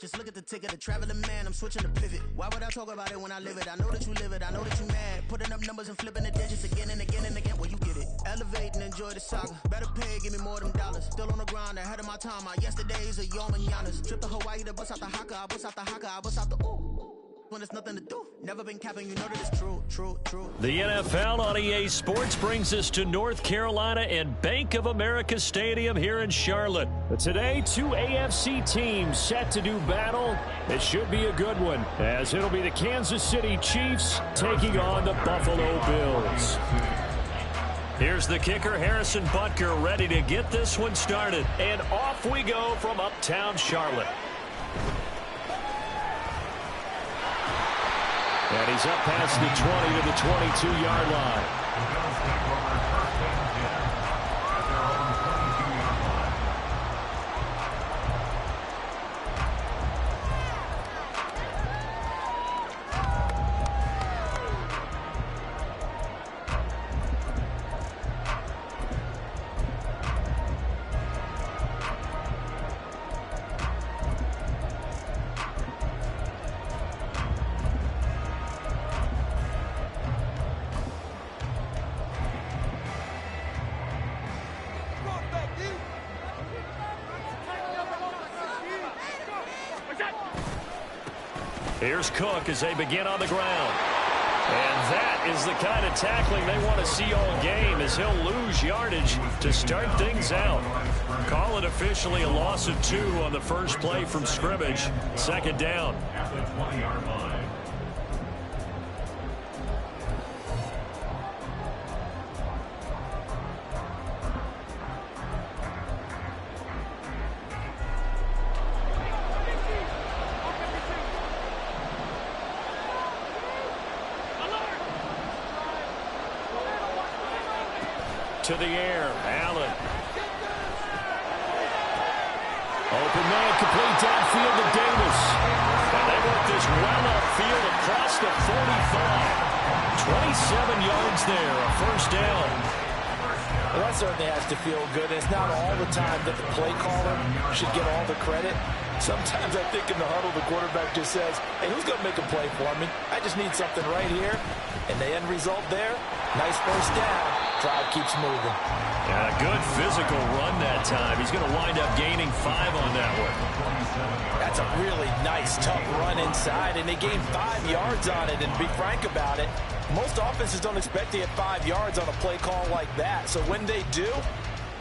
Just look at the ticket, a traveling man, I'm switching the pivot. Why would I talk about it when I live it? I know that you live it, I know that you mad. Putting up numbers and flipping the digits again and again and again. Well, you get it. Elevate and enjoy the saga. Better pay, give me more than dollars. Still on the grind, ahead of my time. My yesterdays are your mananas. Trip to Hawaii to bust out the haka. I bust out the haka, I bust out the ooh. When there's nothing to do. Never been capping, you know that it's true. The NFL on EA Sports brings us to North Carolina and Bank of America Stadium here in Charlotte. But today, two AFC teams set to do battle. It should be a good one, as it'll be the Kansas City Chiefs taking on the Buffalo Bills. Here's the kicker, Harrison Butker, ready to get this one started. And off we go from uptown Charlotte. And he's up past the 20 to the 22-yard line. Here's Cook as they begin on the ground. And that is the kind of tackling they want to see all game, as he'll lose yardage to start things out. Call it officially a loss of 2 on the first play from scrimmage. Second down. To the air, Allen. Open man, complete downfield to Davis. And they work this well upfield across the 45. 27 yards there, a first down. Well, that certainly has to feel good. It's not all the time that the play caller should get all the credit. Sometimes I think in the huddle, the quarterback just says, hey, who's going to make a play for me? I just need something right here. And the end result there, nice first down. Drive keeps moving. Yeah, a good physical run that time. He's going to wind up gaining 5 on that one. That's a really nice, tough run inside, and they gained 5 yards on it. And to be frank about it, most offenses don't expect to get 5 yards on a play call like that. So when they do,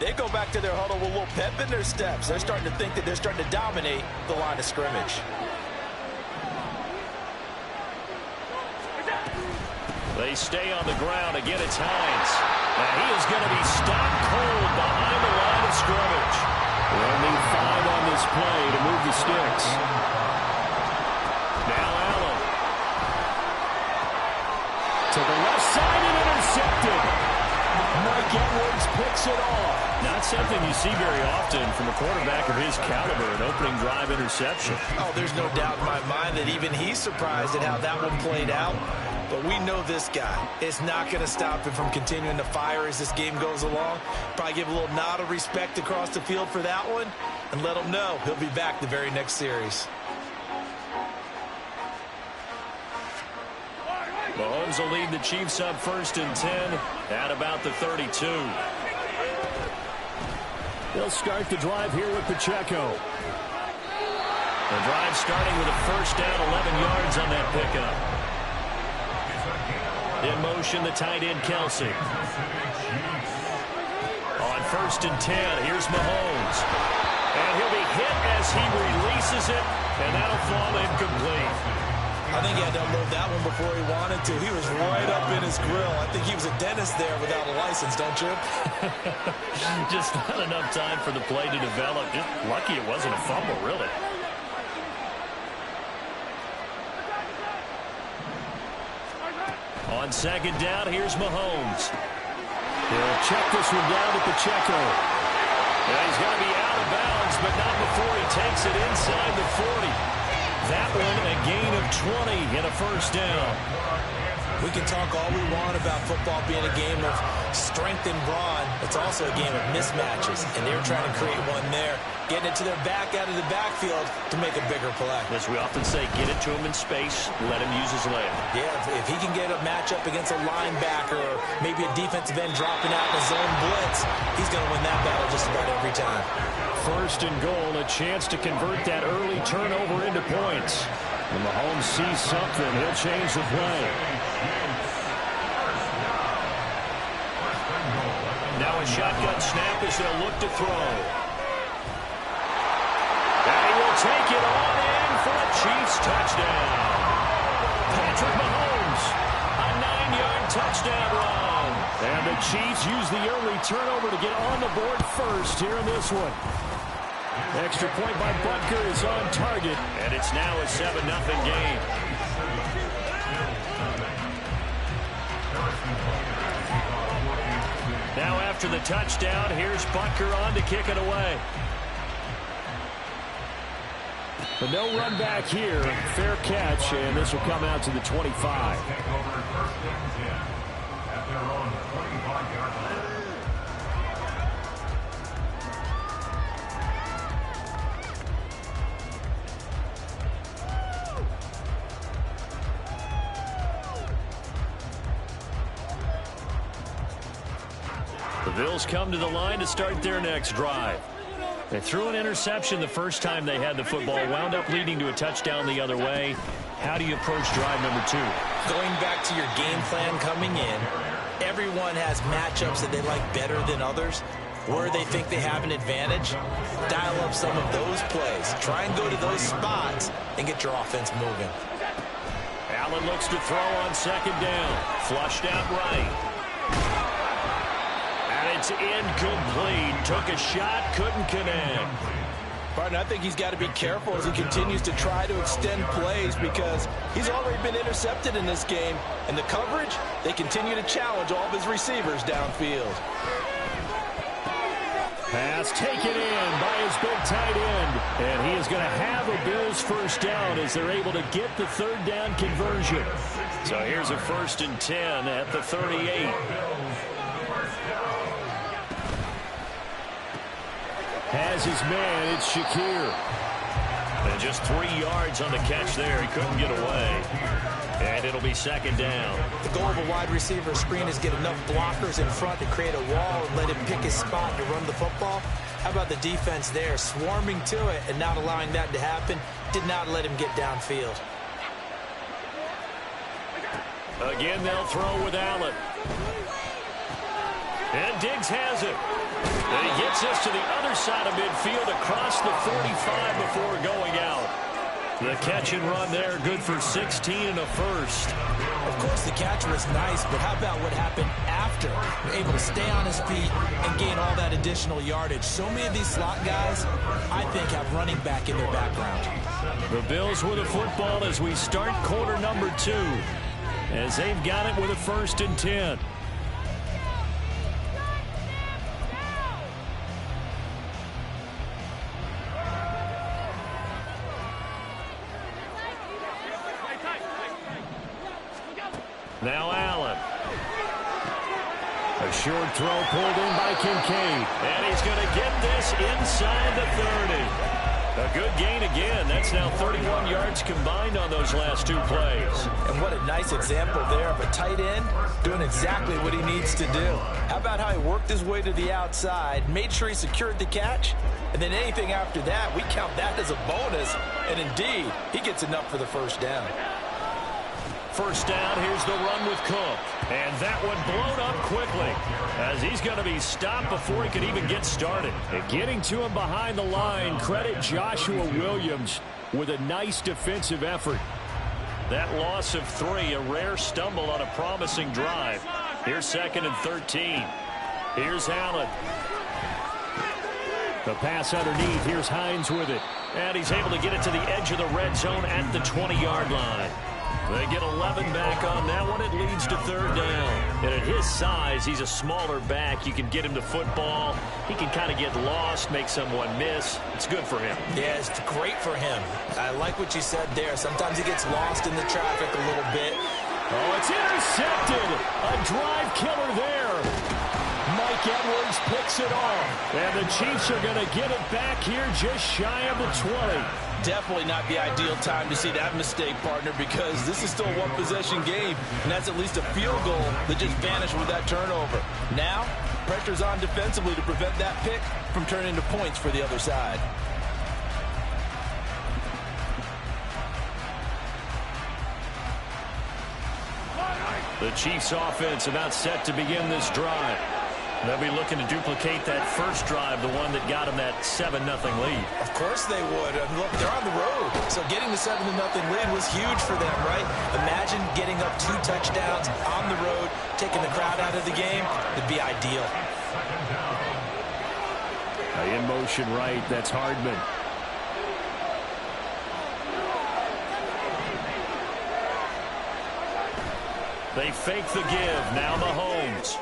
they go back to their huddle with a little pep in their steps. They're starting to think that they're starting to dominate the line of scrimmage. They stay on the ground. Again, it's Hines. And he is going to be stopped cold behind the line of scrimmage. They'll need 5 on this play to move the sticks. Now Allen. To the left side and intercepted. Mike Edwards picks it off. Not something you see very often from a quarterback of his caliber, an opening drive interception. Oh, there's no doubt in my mind that even he's surprised at how that one played out. But we know this guy is not going to stop him from continuing to fire as this game goes along. Probably give a little nod of respect across the field for that one and let him know he'll be back the very next series. Mahomes will lead the Chiefs up 1st and 10 at about the 32. They'll start the drive here with Pacheco. The drive starting with a first down, 11 yards on that pickup. In motion, the tight end, Kelsey. On 1st and 10, here's Mahomes. And he'll be hit as he releases it, and that'll fall incomplete. I think he had to unload that one before he wanted to. He was right up in his grill. I think he was a dentist there without a license, don't you? Just not enough time for the play to develop. Just lucky it wasn't a fumble, really. On second down, here's Mahomes. He'll check this one down to Pacheco. And he's going to be out of bounds, but not before he takes it inside the 40. That one a gain of 20 and a first down. We can talk all we want about football being a game of strength and brawn. It's also a game of mismatches, and they're trying to create one there, getting it to their back out of the backfield to make a bigger play. As we often say, get it to him in space, let him use his leg. Yeah, if he can get a matchup against a linebacker or maybe a defensive end dropping out in a zone blitz, he's going to win that battle just about every time. First and goal, a chance to convert that early turnover into points. When Mahomes sees something, he'll change the play. Now a shotgun snap as they'll look to throw. And he will take it on in for a Chiefs touchdown. Patrick Mahomes, a 9-yard touchdown run. And the Chiefs use the early turnover to get on the board first here in this one. Extra point by Butker is on target, and it's now a 7-0 game. Now after the touchdown, here's Butker on to kick it away. But no run back here. Fair catch, and this will come out to the 25. The Bills come to the line to start their next drive. They threw an interception the first time they had the football, wound up leading to a touchdown the other way. How do you approach drive number 2? Going back to your game plan coming in, everyone has matchups that they like better than others. Where they think they have an advantage, dial up some of those plays. Try and go to those spots and get your offense moving. Allen looks to throw on second down. Flushed out right. It's incomplete. Took a shot, couldn't connect. Partner, I think he's got to be careful as he continues to try to extend plays because he's already been intercepted in this game. And the coverage, they continue to challenge all of his receivers downfield. Pass taken in by his big tight end. And he is going to have a Bills first down as they're able to get the third down conversion. So here's a 1st and 10 at the 38. Has his man, it's Shakir. And just 3 yards on the catch there. He couldn't get away. And it'll be second down. The goal of a wide receiver screen is get enough blockers in front to create a wall and let him pick his spot to run the football. How about the defense there, swarming to it and not allowing that to happen? Did not let him get downfield. Again, they'll throw with Allen. And Diggs has it. And he gets this to the other side of midfield across the 45 before going out. The catch and run there, good for 16 and a first. Of course, the catch was nice, but how about what happened after? Able to stay on his feet and gain all that additional yardage. So many of these slot guys, I think, have running back in their background. The Bills with a football as we start quarter number 2. As they've got it with a 1st and 10. Now Allen. A short throw pulled in by Kincaid. And he's going to get this inside the 30. A good gain again. That's now 31 yards combined on those last 2 plays. And what a nice example there of a tight end doing exactly what he needs to do. How about how he worked his way to the outside, made sure he secured the catch, and then anything after that, we count that as a bonus. And indeed, he gets enough for the first down. First down, here's the run with Cook. And that one blown up quickly as he's going to be stopped before he can even get started. And getting to him behind the line, credit Joshua Williams with a nice defensive effort. That loss of 3, a rare stumble on a promising drive. Here's 2nd and 13. Here's Allen. The pass underneath. Here's Hines with it. And he's able to get it to the edge of the red zone at the 20-yard line. They get 11 back on that one. It leads to third down. And at his size, he's a smaller back. You can get him to football. He can kind of get lost, make someone miss. It's good for him. Yeah, it's great for him. I like what you said there. Sometimes he gets lost in the traffic a little bit. Oh, it's intercepted. A drive killer there. Mike Edwards picks it off. And the Chiefs are going to get it back here just shy of the 20. Definitely not the ideal time to see that mistake, partner, because this is still a one-possession game, and that's at least a field goal that just vanished with that turnover. Now, pressure's on defensively to prevent that pick from turning into points for the other side. The Chiefs offense about set to begin this drive. They'll be looking to duplicate that first drive, the one that got them that 7-0 lead. Of course they would. I mean, look, they're on the road. So getting the 7-0 lead was huge for them, right? Imagine getting up 2 touchdowns on the road, taking the crowd out of the game. It'd be ideal. In motion right, that's Hardman. They fake the give. Now Mahomes.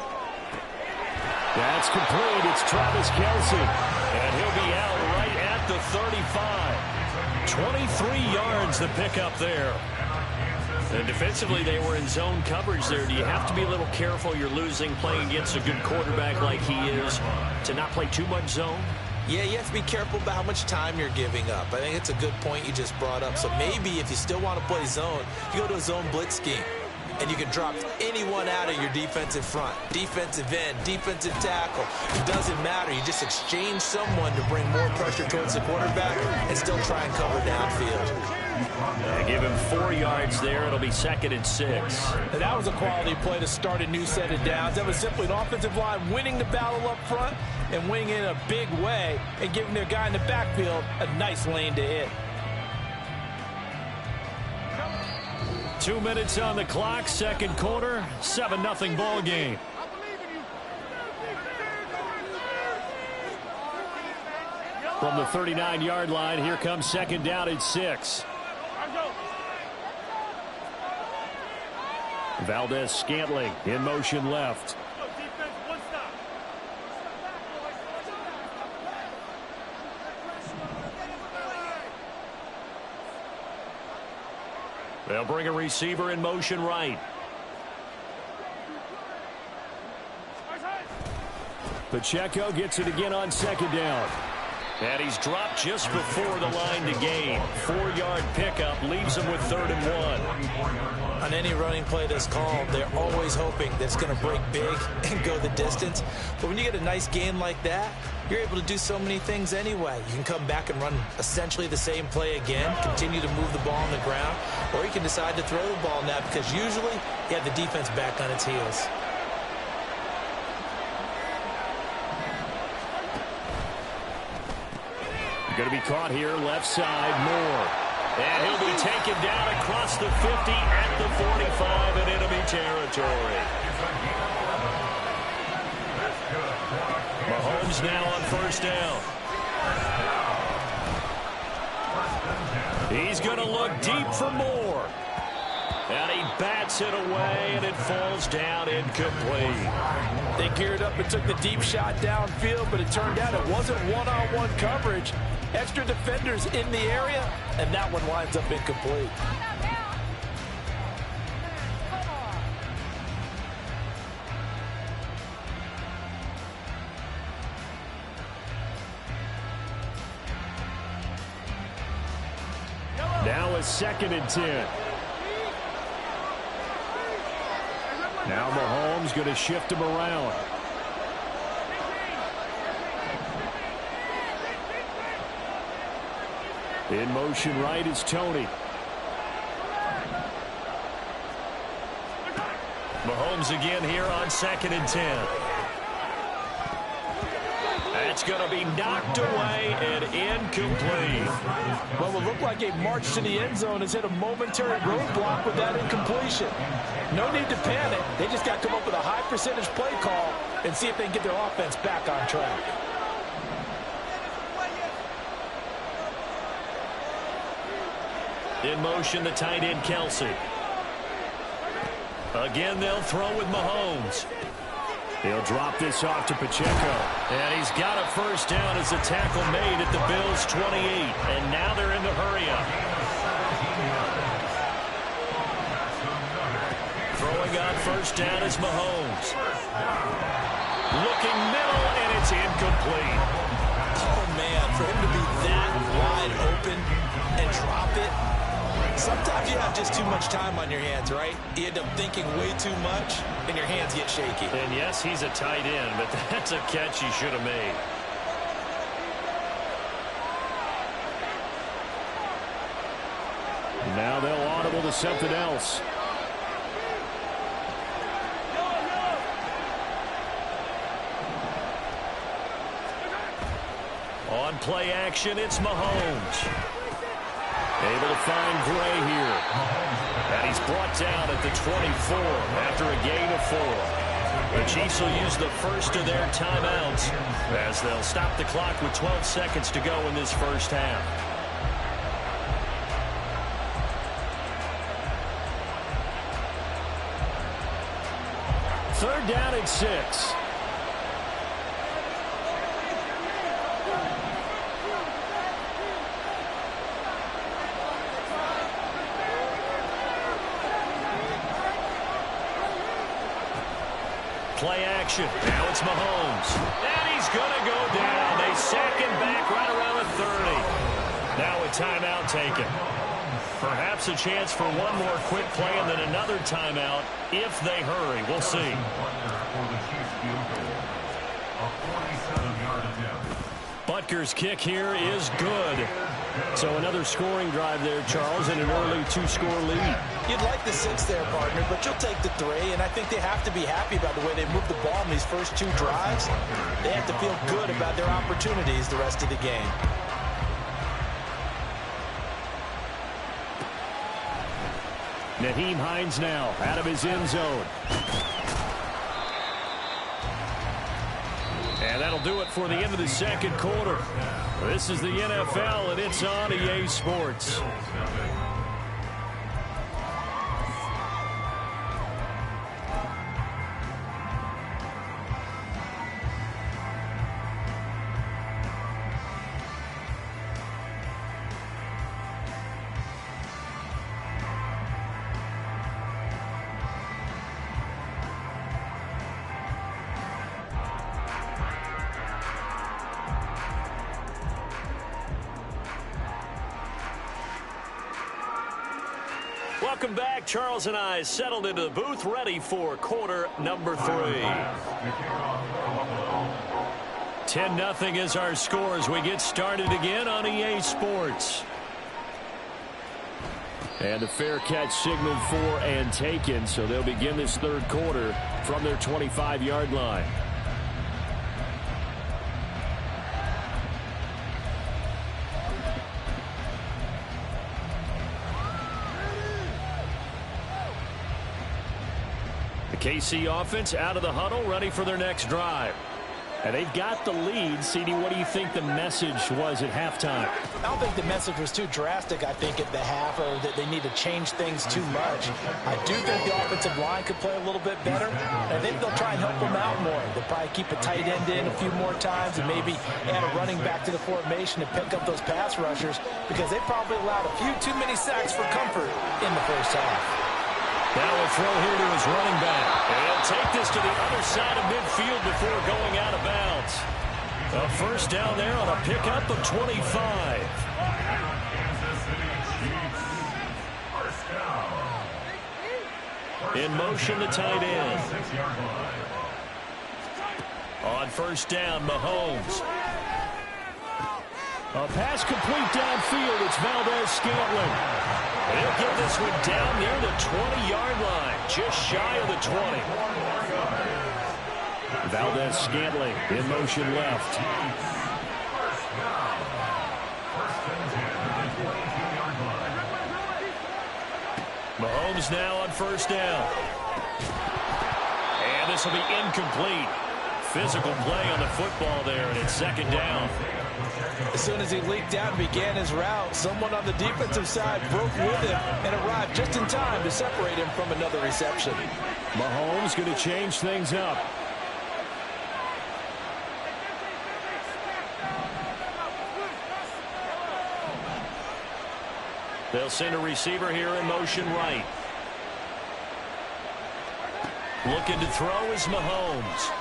That's complete. It's Travis Kelce. And he'll be out right at the 35. 23 yards the pickup there. And defensively, they were in zone coverage there. Do you have to be a little careful? You're losing playing against a good quarterback like he is to not play too much zone? Yeah, you have to be careful about how much time you're giving up. I think it's a good point you just brought up. So maybe if you still want to play zone, you go to a zone blitz scheme. And you can drop anyone out of your defensive front, defensive end, defensive tackle. It doesn't matter. You just exchange someone to bring more pressure towards the quarterback and still try and cover downfield. They give him 4 yards there. It'll be 2nd and 6. And that was a quality play to start a new set of downs. That was simply an offensive line winning the battle up front and winning in a big way and giving their guy in the backfield a nice lane to hit. 2 minutes on the clock, second quarter, 7-0 ball game. From the 39-yard line, here comes 2nd down and 6. Valdez-Scantling in motion left. They'll bring a receiver in motion right. Pacheco gets it again on 2nd down. And he's dropped just before the line to gain. 4-yard pickup leaves him with 3rd and 1. On any running play that's called, they're always hoping that it's going to break big and go the distance. But when you get a nice gain like that, you're able to do so many things anyway. You can come back and run essentially the same play again, continue to move the ball on the ground, or you can decide to throw the ball now because usually you have the defense back on its heels. Going to be caught here, left side, Moore. And he'll be taken down across the 50 at the 45 in enemy territory. Mahomes now on 1st down. He's going to look deep for Moore. And he bats it away, and it falls down incomplete. They geared up and took the deep shot downfield, but it turned out it wasn't one-on-one coverage. Extra defenders in the area, and that one winds up incomplete. Now it's 2nd and 10. Now Mahomes going to shift him around. In motion right is Tony. Mahomes again here on 2nd and 10. That's going to be knocked away and incomplete. What will look like a march to the end zone has hit a momentary roadblock with that incompletion. No need to panic. They just got to come up with a high percentage play call and see if they can get their offense back on track. In motion, the tight end, Kelce. Again, they'll throw with Mahomes. He'll drop this off to Pacheco. And he's got a first down as the tackle made at the Bills' 28. And now they're in the hurry-up. Throwing on first down is Mahomes. Looking middle, and it's incomplete. Oh, man, for him to be that wide open and drop it. Sometimes you have just too much time on your hands, right? You end up thinking way too much, and your hands get shaky. And yes, he's a tight end, but that's a catch he should have made. Now they'll audible to something else. On play action, it's Mahomes. Able to find Gray here. And he's brought down at the 24 after a gain of 4. The Chiefs will use the first of their timeouts as they'll stop the clock with 12 seconds to go in this first half. Third down at 6. Play action. Now it's Mahomes. And he's going to go down. They sack him back right around the 30. Now a timeout taken. Perhaps a chance for one more quick play and then another timeout if they hurry. We'll see. Butker's kick here is good. So another scoring drive there, Charles, and an early 2-score lead. You'd like the 6 there, partner, but you'll take the 3, and I think they have to be happy about the way they moved the ball in these first 2 drives. They have to feel good about their opportunities the rest of the game. Nyheim Hines now out of his end zone. And that'll do it for the end of the second quarter. This is the NFL, and it's on EA Sports. Welcome back. Charles and I settled into the booth, ready for quarter number 3. 10-0 is our score as we get started again on EA Sports. And a fair catch signaled for and taken, so they'll begin this third quarter from their 25-yard line. KC offense out of the huddle, ready for their next drive. And they've got the lead. CD, what do you think the message was at halftime? I don't think the message was too drastic, I think, at the half, or that they need to change things too much. I do think the offensive line could play a little bit better. And I think they'll try and help them out more. They'll probably keep a tight end in a few more times and maybe add a running back to the formation to pick up those pass rushers, because they probably allowed a few too many sacks for comfort in the first half. Now a throw here to his running back. And he'll take this to the other side of midfield before going out of bounds. A first down there on a pickup of 25. In motion, the tight end. On first down, Mahomes. A pass complete downfield. It's Valdes-Scantling. He'll get this one down near the 20-yard line, just shy of the 20. Valdes-Scantling in motion left. Mahomes now on first down. And this will be incomplete. physical play on the football there, and it's second down. As soon as he leaked out and began his route, someone on the defensive side broke with him and arrived just in time to separate him from another reception. Mahomes going to change things up. They'll send a receiver here in motion right. Looking to throw is Mahomes.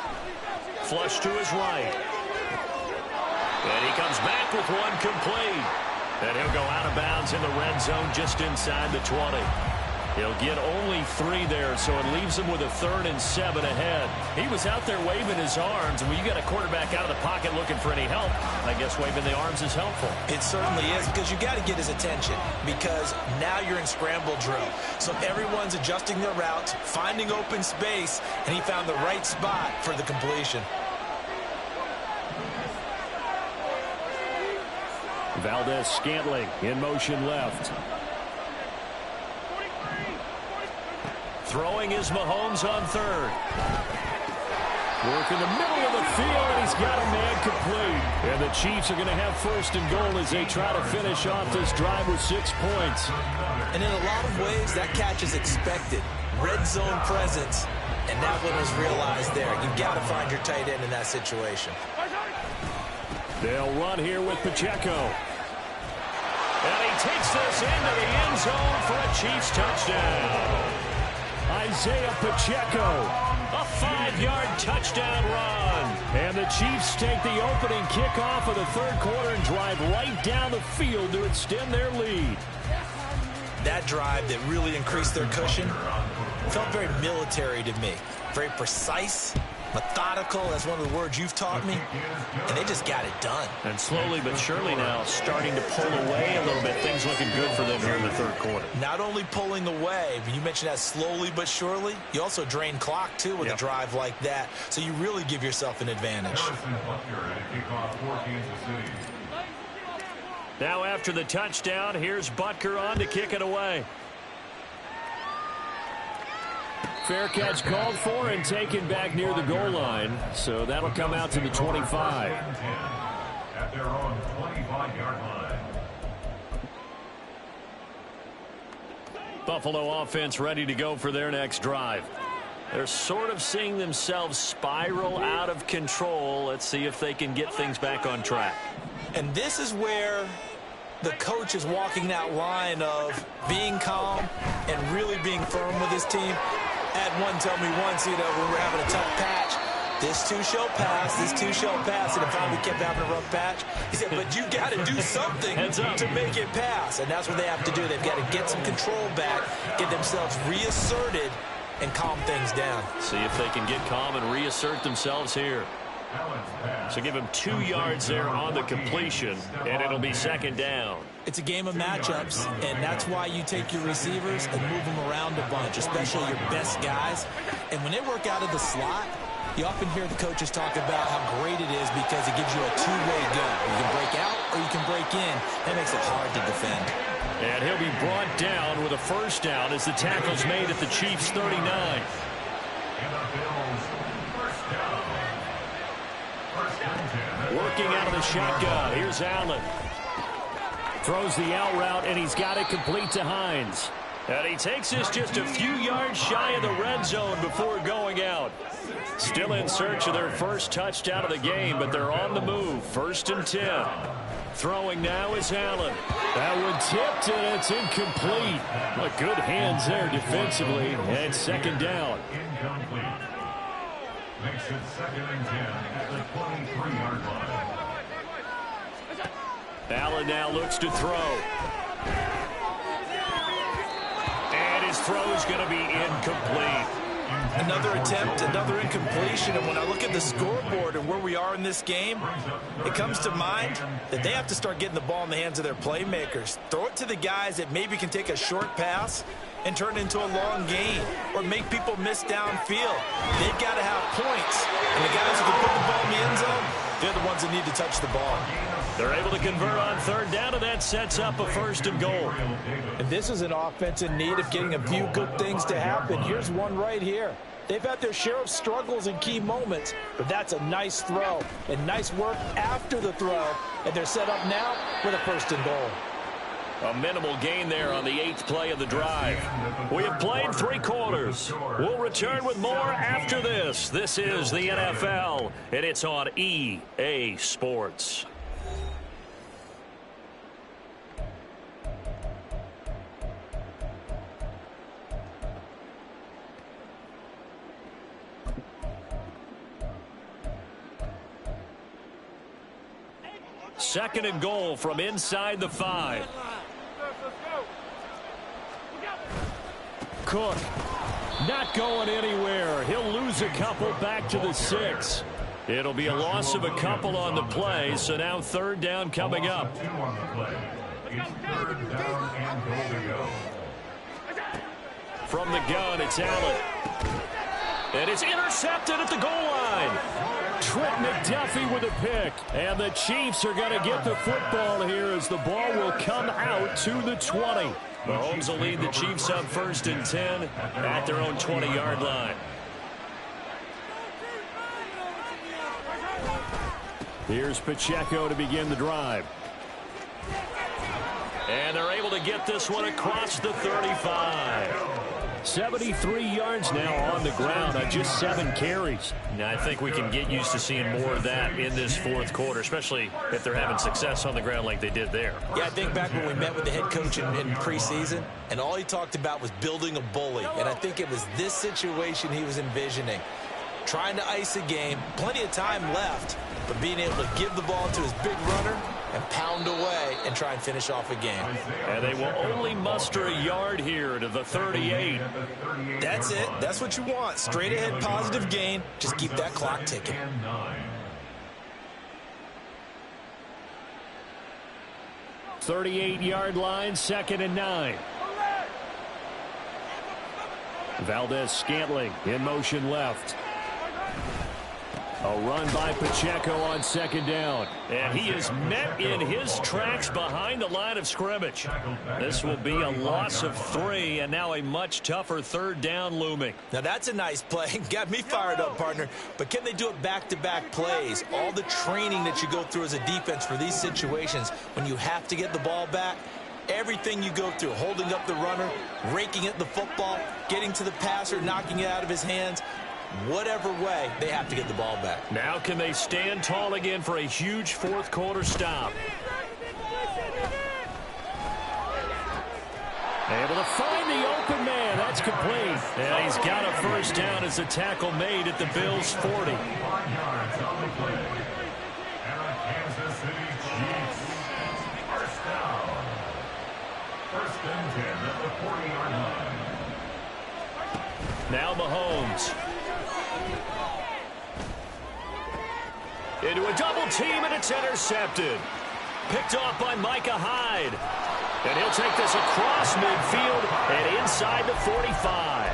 Flush to his right. And he comes back with one complete. And he'll go out of bounds in the red zone just inside the 20. He'll get only 3 there, so it leaves him with a 3rd and 7 ahead. He was out there waving his arms, and when you got a quarterback out of the pocket looking for any help, I guess waving the arms is helpful. It certainly is, because you got to get his attention, because now you're in scramble drill. So everyone's adjusting their routes, finding open space, and he found the right spot for the completion. Valdez-Scantling in motion left. Throwing is Mahomes on 3rd. Work in the middle of the field, and he's got a man complete. And the Chiefs are going to have 1st and goal as they try to finish off this drive with 6 points. And in a lot of ways, that catch is expected. Red zone presence, and that one was realized there. You've got to find your tight end in that situation. They'll run here with Pacheco. And he takes this into the end zone for a Chiefs touchdown. Isaiah Pacheco, a 5-yard touchdown run. And the Chiefs take the opening kickoff of the 3rd quarter and drive right down the field to extend their lead. That drive that really increased their cushion felt very military to me. Very precise, methodical, that's one of the words you've taught me, and they just got it done. And slowly but surely now starting to pull away a little bit. Things looking good for them here in the 3rd quarter. Not only pulling away, but you mentioned that slowly but surely, you also drain clock too with a drive like that, so you really give yourself an advantage. Now after the touchdown, here's Butker on to kick it away. Fair catch called for and taken back near the goal line. So that'll come out to the 25. At their own 25-yard line. Buffalo offense ready to go for their next drive. They're sort of seeing themselves spiral out of control. Let's see if they can get things back on track. And this is where the coach is walking that line of being calm and really being firm with his team. Had one tell me once, when we're having a tough patch, this too shall pass, this too shall pass, and if we kept having a rough patch, he said, but you got to do something to make it pass, and that's what they have to do. They've got to get some control back, get themselves reasserted, and calm things down. See if they can get calm and reassert themselves here. So give him 2 yards there on the completion, and it'll be 2nd down. It's a game of matchups, and that's why you take your receivers and move them around a bunch, especially your best guys. And when they work out of the slot, you often hear the coaches talk about how great it is because it gives you a two-way go. You can break out or you can break in. That makes it hard to defend. And he'll be brought down with a 1st down as the tackle's made at the Chiefs' 39. Working out of the shotgun. Here's Allen. Throws the out route, and he's got it complete to Hines. And he takes this just a few yards shy of the red zone before going out. Still in search of their 1st touchdown of the game, but they're on the move. 1st and 10. Throwing now is Allen. That one tipped, and it's incomplete. But good hands there defensively, and 2nd down. Incomplete. Makes it 2nd and 10 at the 23-yard line. Allen now looks to throw. And his throw is going to be incomplete. Another attempt, another incompletion, and when I look at the scoreboard and where we are in this game, it comes to mind that they have to start getting the ball in the hands of their playmakers. Throw it to the guys that maybe can take a short pass and turn it into a long gain or make people miss downfield. They've got to have points, and the guys who can put the ball in the end zone, they're the ones that need to touch the ball. They're able to convert on 3rd down, and that sets up a 1st and goal. And this is an offense in need of getting a few good things to happen. Here's one right here. They've had their share of struggles in key moments, but that's a nice throw and nice work after the throw. And they're set up now with a 1st and goal. A minimal gain there on the 8th play of the drive. We have played 3 quarters. We'll return with more after this. This is the NFL, and it's on EA Sports. Second and goal from inside the 5. Cook not going anywhere. He'll lose a couple back to the 6. It'll be a loss of a couple on the play, so now 3rd down coming up. It's 3rd down and goal to go. From the gun, it's Allen. And it's intercepted at the goal line. Trent McDuffie with a pick. And the Chiefs are going to get the football here as the ball will come out to the 20. Mahomes will lead the Chiefs up 1st and 10 at their own 20-yard line. Here's Pacheco to begin the drive. And they're able to get this one across the 35. 73 yards now on the ground on just 7 carries. Now, I think we can get used to seeing more of that in this 4th quarter, especially if they're having success on the ground like they did there. Yeah, I think back when we met with the head coach in preseason, and all he talked about was building a bully. And I think it was this situation he was envisioning. Trying to ice a game, plenty of time left, but being able to give the ball to his big runner and pound away and try and finish off a game. And they will only muster a yard here to the 38. That's it. That's what you want. Straight ahead positive gain. Just keep that clock ticking. 38-yard line, 2nd and 9. Valdez-Scantling in motion left. A run by Pacheco on 2nd down. And he is met in his tracks behind the line of scrimmage. This will be a loss of 3, and now a much tougher 3rd down looming. Now that's a nice play. Got me fired up, partner. But can they do it back-to-back plays? All the training that you go through as a defense for these situations, when you have to get the ball back, everything you go through, holding up the runner, raking at the football, getting to the passer, knocking it out of his hands, whatever way, they have to get the ball back. Now can they stand tall again for a huge 4th quarter stop? Able to find the open man. That's complete. And he's got a 1st down as a tackle made at the Bills' 40. 1 yard on the play. And a Kansas City Chiefs 1st down. 1st and 10 at the 40-yard line. Now Mahomes. Into a double team, and it's intercepted. Picked off by Micah Hyde. And he'll take this across midfield and inside the 45.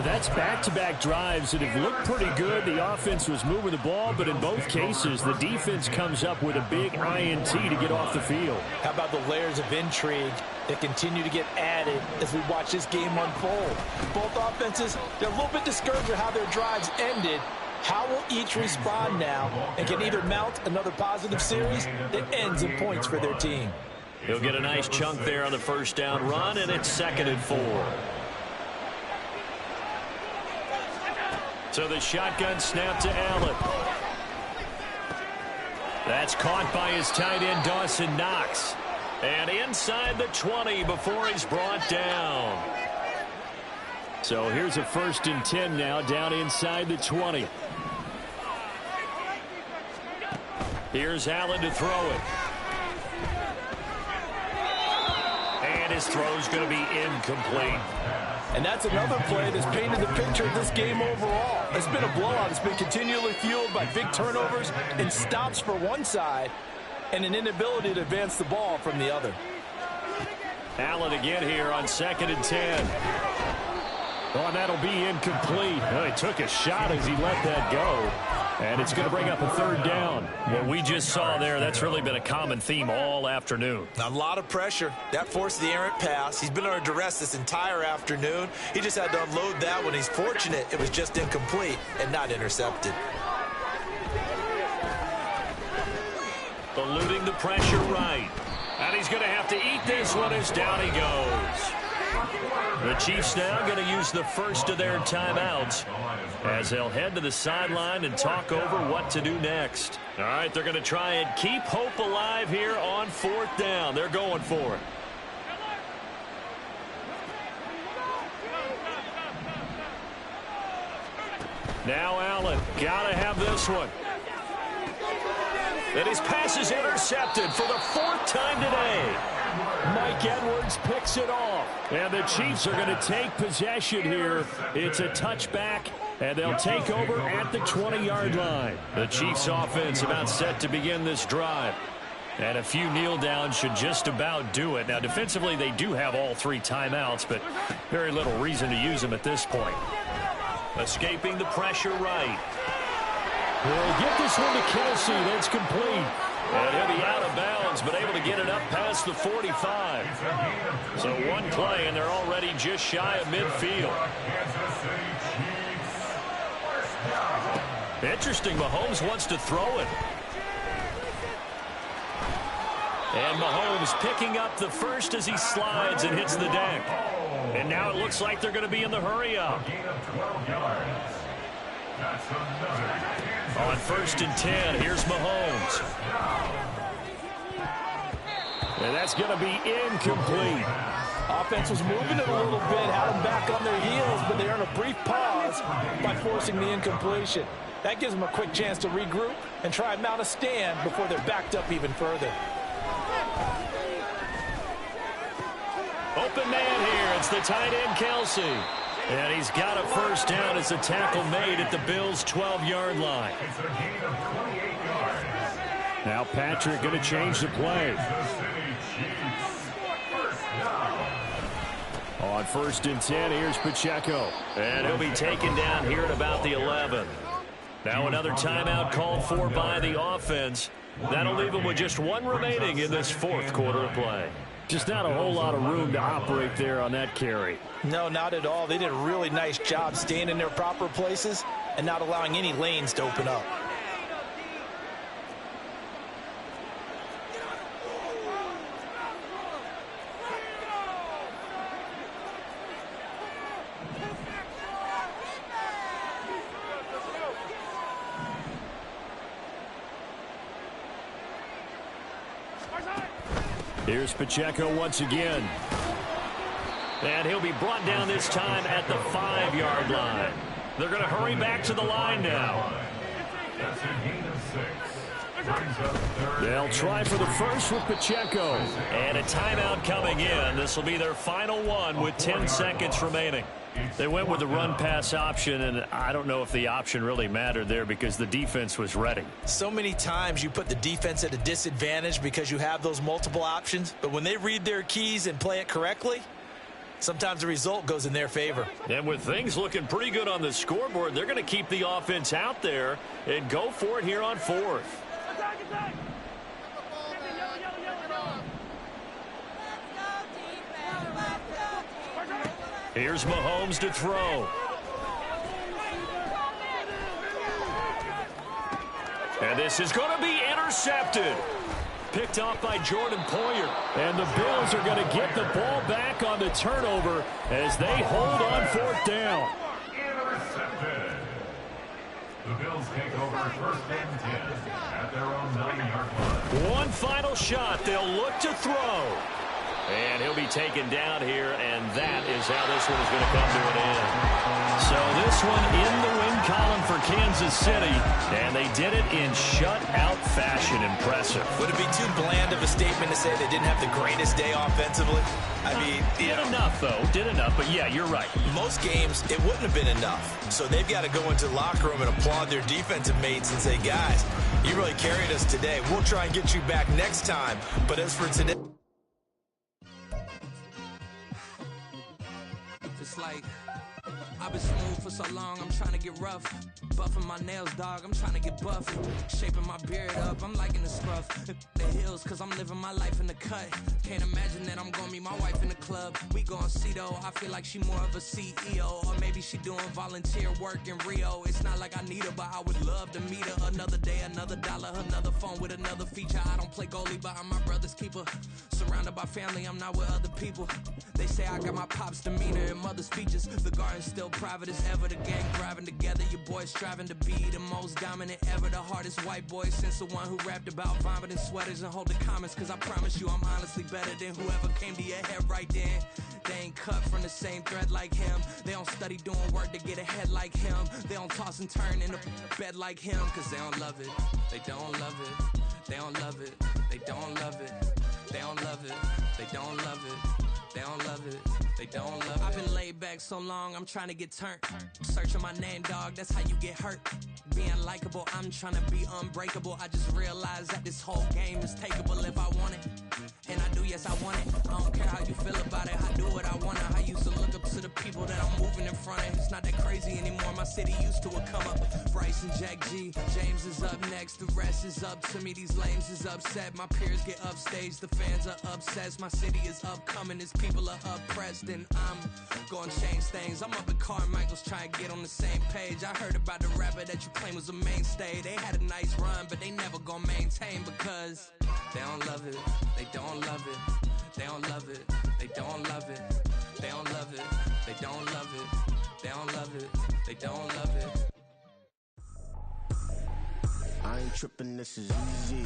That's back-to-back drives that have looked pretty good. The offense was moving the ball, but in both cases, the defense comes up with a big INT to get off the field. How about the layers of intrigue that continue to get added as we watch this game unfold? Both offenses, they're a little bit discouraged with how their drives ended. How will each respond now and can either mount another positive series that ends in points for their team? He'll get a nice chunk there on the 1st down run, and it's 2nd and 4. So the shotgun snap to Allen. That's caught by his tight end, Dawson Knox. And inside the 20 before he's brought down. So here's a 1st and 10 now, down inside the 20. Here's Allen to throw it. And his throw's going to be incomplete. And that's another play that's painted the picture of this game overall. It's been a blowout. It's been continually fueled by big turnovers and stops for one side and an inability to advance the ball from the other. Allen again here on 2nd and 10. Oh, and that'll be incomplete. Well, he took a shot as he let that go. And it's going to bring up a third down. What we just saw there, that's really been a common theme all afternoon. A lot of pressure. That forced the errant pass. He's been under duress this entire afternoon. He just had to unload that one. He's fortunate it was just incomplete and not intercepted. Eluding the pressure right. And he's going to have to eat this one as down he goes. The Chiefs now going to use the first of their timeouts as they'll head to the sideline and talk over what to do next. All right, they're going to try and keep hope alive here on 4th down. They're going for it. Now Allen, got to have this one. And his pass is intercepted for the 4th time today. Mike Edwards picks it off. And the Chiefs are going to take possession here. It's a touchback, and they'll take over at the 20-yard line. The Chiefs offense about set to begin this drive. And a few kneel downs should just about do it. Now, defensively, they do have all 3 timeouts, but very little reason to use them at this point. Escaping the pressure right. He'll get this one to Kelsey. That's complete. And he'll be out of bounds, but able to get it up past the 45. So one play, and they're already just shy of midfield. Interesting, Mahomes wants to throw it. And Mahomes picking up the first as he slides and hits the deck. And now it looks like they're going to be in the hurry-up. On 1st and 10, here's Mahomes. And that's going to be incomplete. Offense was moving it a little bit, had them back on their heels, but they earned a brief pause by forcing the incompletion. That gives them a quick chance to regroup and try and mount a stand before they're backed up even further. Open man here. It's the tight end, Kelsey. And he's got a first down as a tackle made at the Bills' 12-yard line. Now Patrick going to change the play. On 1st and 10, here's Pacheco. And he'll be taken down here at about the 11. Now another timeout called for by the offense. That'll leave them with just 1 remaining in this 4th quarter of play. Just not a whole lot of room to operate there on that carry. No, not at all. They did a really nice job staying in their proper places and not allowing any lanes to open up. Here's Pacheco once again. And he'll be brought down this time at the 5-yard line. They're going to hurry back to the line now. They'll try for the first with Pacheco. And a timeout coming in. This will be their final one with 10 seconds remaining. They went with the run-pass option, and I don't know if the option really mattered there because the defense was ready. So many times you put the defense at a disadvantage because you have those multiple options, but when they read their keys and play it correctly, sometimes the result goes in their favor. And with things looking pretty good on the scoreboard, they're going to keep the offense out there and go for it here on 4th. Here's Mahomes to throw. And this is going to be intercepted. Picked off by Jordan Poyer. And the Bills are going to get the ball back on the turnover as they hold on 4th down. Intercepted. The Bills take over 1st and 10 at their own 9-yard line. One final shot. They'll look to throw. And he'll be taken down here, and that is how this one is going to come to an end. So this one in the win column for Kansas City, and they did it in shutout fashion. Impressive. Would it be too bland of a statement to say they didn't have the greatest day offensively? I mean, did enough, though. Did enough, but yeah, you're right. Most games, it wouldn't have been enough. So they've got to go into the locker room and applaud their defensive mates and say, guys, you really carried us today. We'll try and get you back next time. But as for today... Just like I've been smooth for so long, I'm trying to get rough. Buffing my nails, dog, I'm trying to get buff. Shaping my beard up, I'm liking the scruff. The hills, cause I'm living my life in the cut. Can't imagine that I'm gonna meet my wife in the club. We gon' see though, I feel like she more of a CEO. Or maybe she doing volunteer work in Rio. It's not like I need her, but I would love to meet her. Another day, another dollar, another phone with another feature. I don't play goalie, but I'm my brother's keeper. Surrounded by family, I'm not with other people. They say I got my pop's demeanor and mother's features. The garden's still private as ever. The gang driving together. Your boys striving to be the most dominant ever. The hardest white boy since the one who rapped about vomiting sweaters and holding comments. Cause I promise you I'm honestly better than whoever came to your head right then. They ain't cut from the same thread like him. They don't study doing work to get ahead like him. They don't toss and turn in the bed like him. Cause they don't love it. They don't love it. They don't love it. They don't love it. They don't love it. They don't love it. They don't love it. They don't love it. I've been laid back so long, I'm trying to get turned. Searching my name, dog, that's how you get hurt. Being likable, I'm trying to be unbreakable. I just realized that this whole game is takeable if I want it. And I do, yes, I want it. I don't care how you feel about it. I do what I want to. I used to look up to the people that I'm moving in front of. It's not that crazy anymore. My city used to a come up. Bryce and Jack G. James is up next. The rest is up to me. These lames is upset. My peers get upstage. The fans are obsessed. My city is upcoming. His people are oppressed. And I'm gonna change things. I'm up at Carmichael's trying to get on the same page. I heard about the rapper that you claim was a mainstay. They had a nice run, but they never gonna maintain because they don't love it. They don't love it. They don't love it. They don't love it. They don't love it. They don't love it. They don't love it. They don't love it. I ain't tripping, this is easy,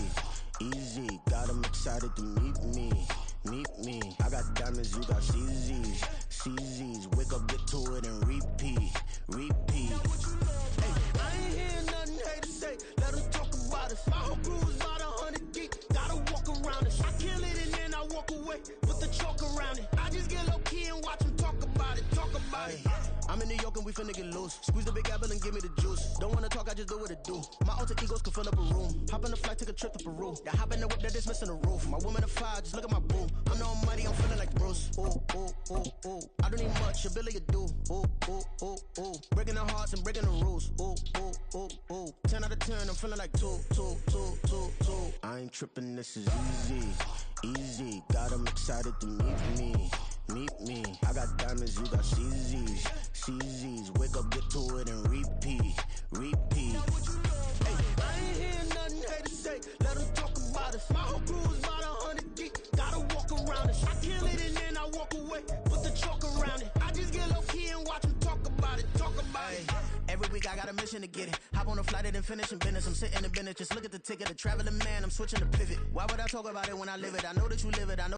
easy. Got 'em excited to meet me, meet me. I got diamonds, you got CZs, CZs. Wake up, get to it, and repeat, repeat. Hey, I ain't hearing nothing haters say. Let them talk about us. My whole crew is about 100 deep. Gotta walk around it. I kill it and then I walk away. Put the chalk around it. I just get low key and watch them talk about it. Talk about it. I'm in New York and we finna get loose. Squeeze the big apple and give me the juice. Don't wanna talk, I just do what it do. My alter egos can fill up a room. Hop on the flight, take a trip to Peru. Yeah, hop in the whip that is missing the roof. My woman a fire, just look at my boo. I'm the almighty, I'm feeling like Bruce. Ooh, ooh, ooh, ooh. I don't need much, ability to do. Ooh, ooh, ooh, ooh. Breaking the hearts and breaking the rules. Ooh, ooh, ooh, ooh. 10 out of 10, I'm feeling like 2, 2, 2, 2, 2. I ain't tripping, this is easy, easy. Got 'em excited to meet me, meet me. I got diamonds, you got CZs, CZs. Wake up, get to it, and repeat, repeat. Hey, I ain't hearing nothing haters say. Let them talk about us. My whole crew is about 100 deep. Gotta walk around it. I kill it and then I walk away. Put the chalk around it. I just get low key and watch them talk about it. Talk about it. Every week I got a mission to get it. Hop on a flight and then finish in business. I'm sitting in business. Just look at the ticket. A traveling man. I'm switching to pivot. Why would I talk about it when I live it? I know that you live it. I know.